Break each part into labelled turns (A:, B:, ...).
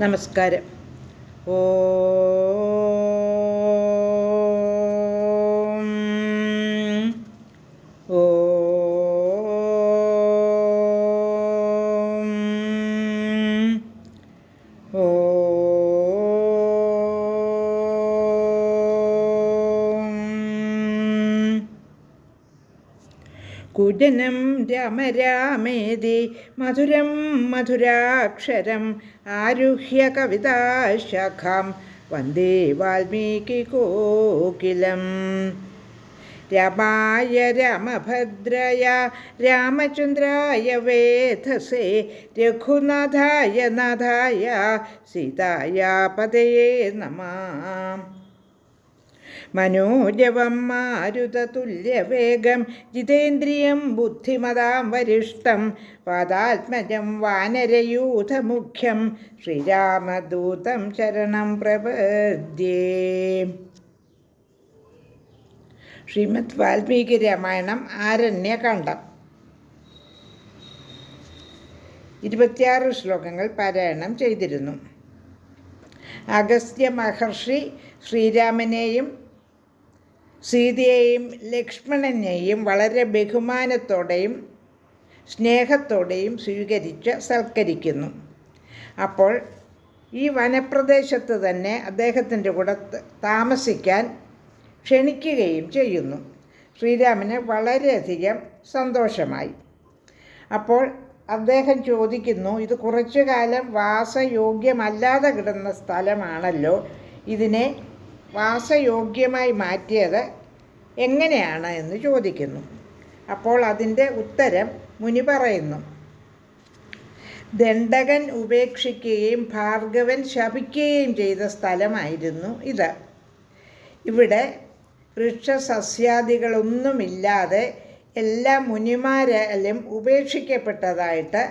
A: നമസ്കാരം. ഓം കുജനം രാമ രാമേതി മധുരം മധുരാക്ഷരം ആരുഹ്യ കവിതാശാഖാം വന്ദേ വാൽമീകികോകിലം. രാമായ രാമഭദ്രായ രാമചന്ദ്രായ വേധസേ രഘുനാഥായ നാഥായ സീതായ പതയേ നമഃ. മനോജവം മാരുതതുല്യവേഗം ജിതേന്ദ്രിയം ബുദ്ധിമതാം വരിഷ്ടം പാദാത്മജം വാനരയൂഥമുഖ്യം ശ്രീരാമദൂതം ശരണം പ്രപദ്യേ. ശ്രീമദ് വാൽമീകി രാമായണം ആരണ്യകാണ്ഡം 26 ശ്ലോകങ്ങൾ പാരായണം ചെയ്തിരുന്നു. അഗസ്ത്യ മഹർഷി ശ്രീരാമനെയും സീതയെയും ലക്ഷ്മണനെയും വളരെ ബഹുമാനത്തോടെയും സ്നേഹത്തോടെയും സ്വീകരിച്ച് സൽക്കരിക്കുന്നു. അപ്പോൾ ഈ വനപ്രദേശത്ത് തന്നെ അദ്ദേഹത്തിൻ്റെ കൂടെ താമസിക്കാൻ ക്ഷണിക്കുകയും ചെയ്യുന്നു. ശ്രീരാമന് വളരെയധികം സന്തോഷമായി. അപ്പോൾ അദ്ദേഹം ചോദിക്കുന്നു, ഇത് കുറച്ചു കാലം വാസയോഗ്യമല്ലാതെ കിടന്ന സ്ഥലമാണല്ലോ, ഇതിനെ വാസയോഗ്യമായി മാറ്റിയത് എങ്ങനെയാണ് എന്ന് ചോദിക്കുന്നു. അപ്പോൾ അതിൻ്റെ ഉത്തരം മുനി പറയുന്നു. ദണ്ഡകൻ ഉപേക്ഷിക്കുകയും ഭാർഗവൻ ശപിക്കുകയും ചെയ്ത സ്ഥലമായിരുന്നു ഇത്. ഇവിടെ വൃക്ഷസസ്യാദികളൊന്നുമില്ലാതെ എല്ലാ മുനിമാരാലും ഉപേക്ഷിക്കപ്പെട്ടതായിട്ട്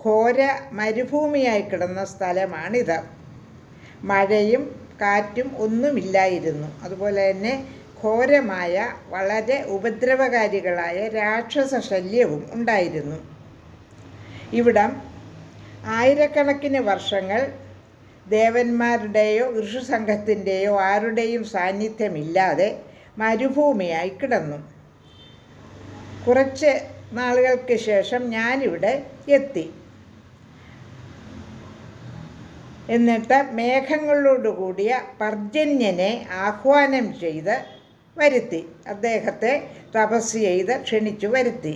A: ഘോര മരുഭൂമിയായി കിടന്ന സ്ഥലമാണിത്. മഴയും കാറ്റും ഒന്നുമില്ലായിരുന്നു. അതുപോലെ തന്നെ ഘോരമായ വളരെ ഉപദ്രവകാരികളായ രാക്ഷസ ശല്യവും ഉണ്ടായിരുന്നു. ഇവിടം ആയിരക്കണക്കിന് വർഷങ്ങൾ ദേവന്മാരുടെയോ ഋഷിസംഘത്തിൻ്റെയോ ആരുടെയും സാന്നിധ്യമില്ലാതെ മരുഭൂമിയായി കിടന്നു. കുറച്ച് നാളുകൾക്ക് ശേഷം ഞാനിവിടെ എത്തി. എന്നിട്ട് മേഘങ്ങളോടുകൂടിയ പർജന്യനെ ആഹ്വാനം ചെയ്ത് വരുത്തി, അദ്ദേഹത്തെ തപസ് ചെയ്ത് ക്ഷണിച്ചു വരുത്തി.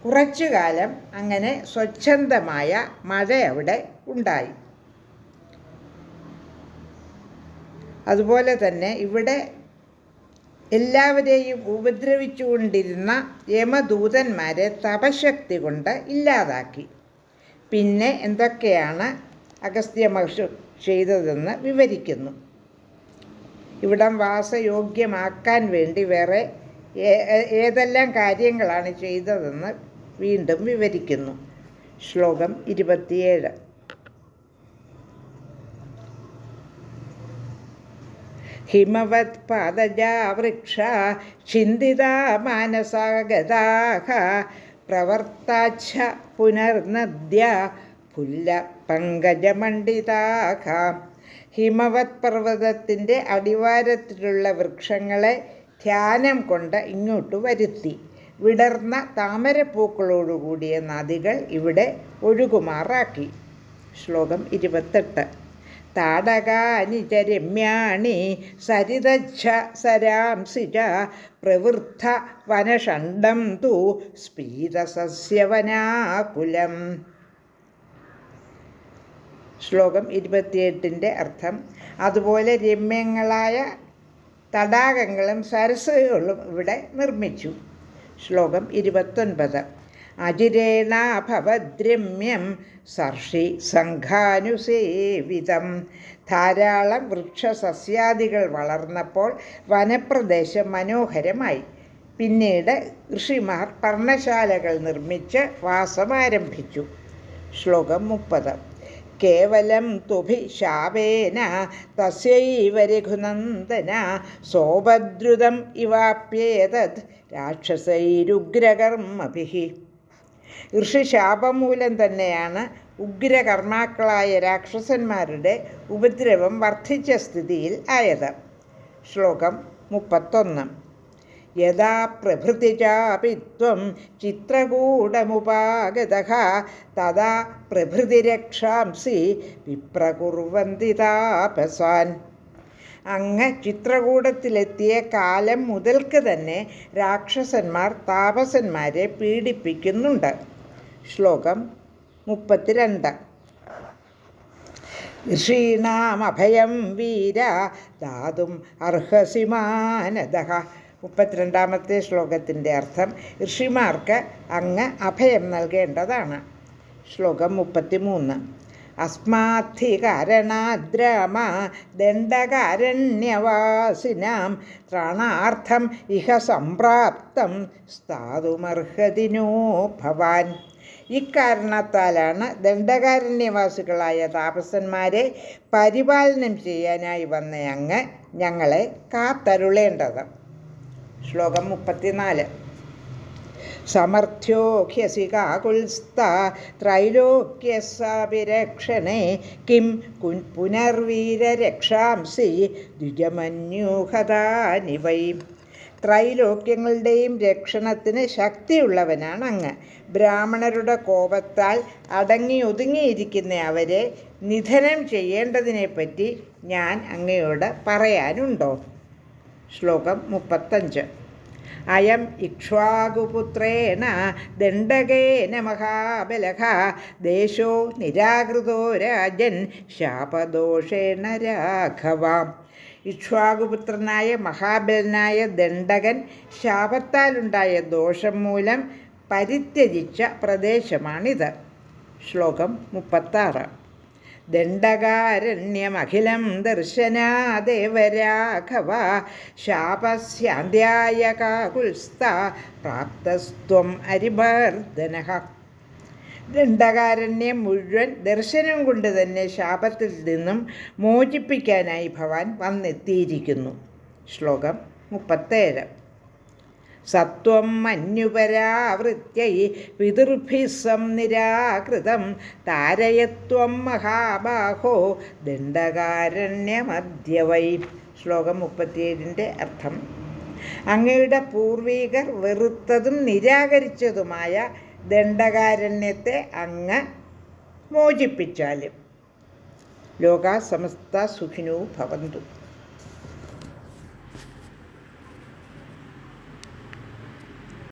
A: കുറച്ചു കാലം അങ്ങനെ സ്വച്ഛന്തമായ മഴ അവിടെ ഉണ്ടായി. അതുപോലെ തന്നെ ഇവിടെ എല്ലാവരെയും ഉപദ്രവിച്ചുകൊണ്ടിരുന്ന യമദൂതന്മാരെ തപശക്തി കൊണ്ട് ഇല്ലാതാക്കി. പിന്നെ എന്തൊക്കെയാണ് അഗസ്ത്യ മഹർഷി ചെയ്തതെന്ന് വിവരിക്കുന്നു. ഇവിടം വാസയോഗ്യമാക്കാൻ വേണ്ടി വേറെ ഏതെല്ലാം കാര്യങ്ങളാണ് ചെയ്തതെന്ന് വീണ്ടും വിവരിക്കുന്നു. ശ്ലോകം 27. ഹിമവത് പാദജാ വൃക്ഷ ഛിന്ദിതാ മാനസാഗതാഃ പ്രവർത്താച്ഛ പുനർനദ്യ പുല്ല പങ്കജമണ്ഡിതാഃ. ഹിമവത് പർവ്വതത്തിൻ്റെ അടിവാരത്തിലുള്ള വൃക്ഷങ്ങളെ ധ്യാനം കൊണ്ട് ഇങ്ങോട്ട് വരുത്തി വിടർന്ന താമരപ്പൂക്കളോടുകൂടിയ നദികൾ ഇവിടെ ഒഴുകുമാറാക്കി. ശ്ലോകം 28. താടകാനി ച രമ്യാണി സരിതച്ഛ സരാംസി ച പ്രവൃദ്ധ വനഷണ്ഡം തു സ്പീതസസ്യവനാകുലം. ശ്ലോകം 28ൻ്റെ അർത്ഥം, അതുപോലെ രമ്യങ്ങളായ തടാകങ്ങളും സരസ്സുകളും ഇവിടെ നിർമ്മിച്ചു. ശ്ലോകം 29. അജിരേണാഭവദ്രമ്യം സർഷി സംഘാനുസേവിതം. ധാരാളം വൃക്ഷസസ്യാദികൾ വളർന്നപ്പോൾ വനപ്രദേശം മനോഹരമായി. പിന്നീട് ഋഷിമാർ പർണശാലകൾ നിർമ്മിച്ച് വാസമാരംഭിച്ചു. ശ്ലോകം 30. കേവലം തുഭി ശാപേന തസ്യൈവ രഘുനന്ദന സോപദ്രുതം ഇവാപ്യേതത് രാക്ഷസൈരുഗ്രകർമ്മഭിഃ. ഋഷിശാപം മൂലം തന്നെയാണ് ഉഗ്രകർമാക്കളായ രാക്ഷസന്മാരുടെ ഉപദ്രവം വർദ്ധിച്ച സ്ഥിതിയിൽ ആയത്. ശ്ലോകം 31. യഥാ പ്രഭൃതി ചാപി ത്വം ചിത്രകൂടമുപാഗതഃ തഥാ പ്രഭൃതിരക്ഷാംസി വിപ്രകുർവന്തി താപസാൻ. അങ്ങ് ചിത്രകൂടത്തിലെത്തിയ കാലം മുതൽക്ക് തന്നെ രാക്ഷസന്മാർ താപസന്മാരെ പീഡിപ്പിക്കുന്നുണ്ട്. ശ്ലോകം 32. ഋഷീണാമഭയം വീര ദാതും അർഹസി മാനദഃ. 32ാമത്തെ ശ്ലോകത്തിൻ്റെ അർത്ഥം ഋഷിമാർക്ക് അങ്ങ് അഭയം നൽകേണ്ടതാണ്. ശ്ലോകം 33. അസ്മാദ്ധികാരണാദ്രാമ ദണ്ഡകാരണ്യവാസിനാം ത്രാണാർത്ഥം ഇഹ സംപ്രാപ്തം സ്ഥാതുമർഹതി നോ ഭവാൻ. ഇക്കാരണത്താലാണ് ദണ്ഡകാരണ്യവാസികളായ താപസന്മാരെ പരിപാലനം ചെയ്യാനായി വന്ന അങ്ങ് ഞങ്ങളെ കാത്തരുളേണ്ടത്. ശ്ലോകം 34. സമർത്ഥ്യോഹ്യസി കാകുൽസ്ഥ ത്രൈലോക്യസാഭിരക്ഷണേ കിം പുനർവീരരക്ഷാംസി ദ്വിജമന്യൂഹതാനി വൈ. ത്രൈലോക്യങ്ങളുടെയും രക്ഷണത്തിന് ശക്തിയുള്ളവനാണ് അങ്ങ്. ബ്രാഹ്മണരുടെ കോപത്താൽ അടങ്ങി ഒതുങ്ങിയിരിക്കുന്ന അവരെ നിധനം ചെയ്യേണ്ടതിനെപ്പറ്റി ഞാൻ അങ്ങയോട് പറയാനുണ്ടോ? ശ്ലോകം 35. അയം ഇക്ഷ്വാകുപുത്രേണ ദണ്ഡകേന മഹാബലഃ ദേശോ നിരാകൃതോ രാജൻ ശാപദോഷേണ രാഘവാം. ഇക്ഷ്വാകുപുത്രനായ മഹാബലനായ ദണ്ഡകൻ ശാപത്താലുണ്ടായ ദോഷം മൂലം പരിത്യജിച്ച പ്രദേശമാണിത്. ശ്ലോകം 36. ദണ്ഡകാരണ്യമഖിലം ദർശനാദേവ രാഘവ ശാപസ്യാന്ത്യായ കാകുൽസ്ഥ പ്രാപ്തസ്ത്വം അരിഭർദ്ധനഃ. ദണ്ഡകാരണ്യം മുഴുവൻ ദർശനം കൊണ്ട് തന്നെ ശാപത്തിൽ നിന്നും മോചിപ്പിക്കാനായി ഭവാൻ വന്നെത്തിയിരിക്കുന്നു. ശ്ലോകം 37. സത്വം മന്യുപരാവൃത്യൈ പിതൃഭിः നിരാകൃതം താരയത്വം മഹാബാഹോ ദണ്ഡകാരണ്യമദ്യ വൈ. ശ്ലോകം 37ൻ്റെ അർത്ഥം അങ്ങയുടെ പൂർവികർ വെറുത്തതും നിരാകരിച്ചതുമായ ദണ്ഡകാരണ്യത്തെ അങ്ങ് മോചിപ്പിച്ചാലും. ലോകാ സമസ്ത സുഖിനോ ഭവന്തു.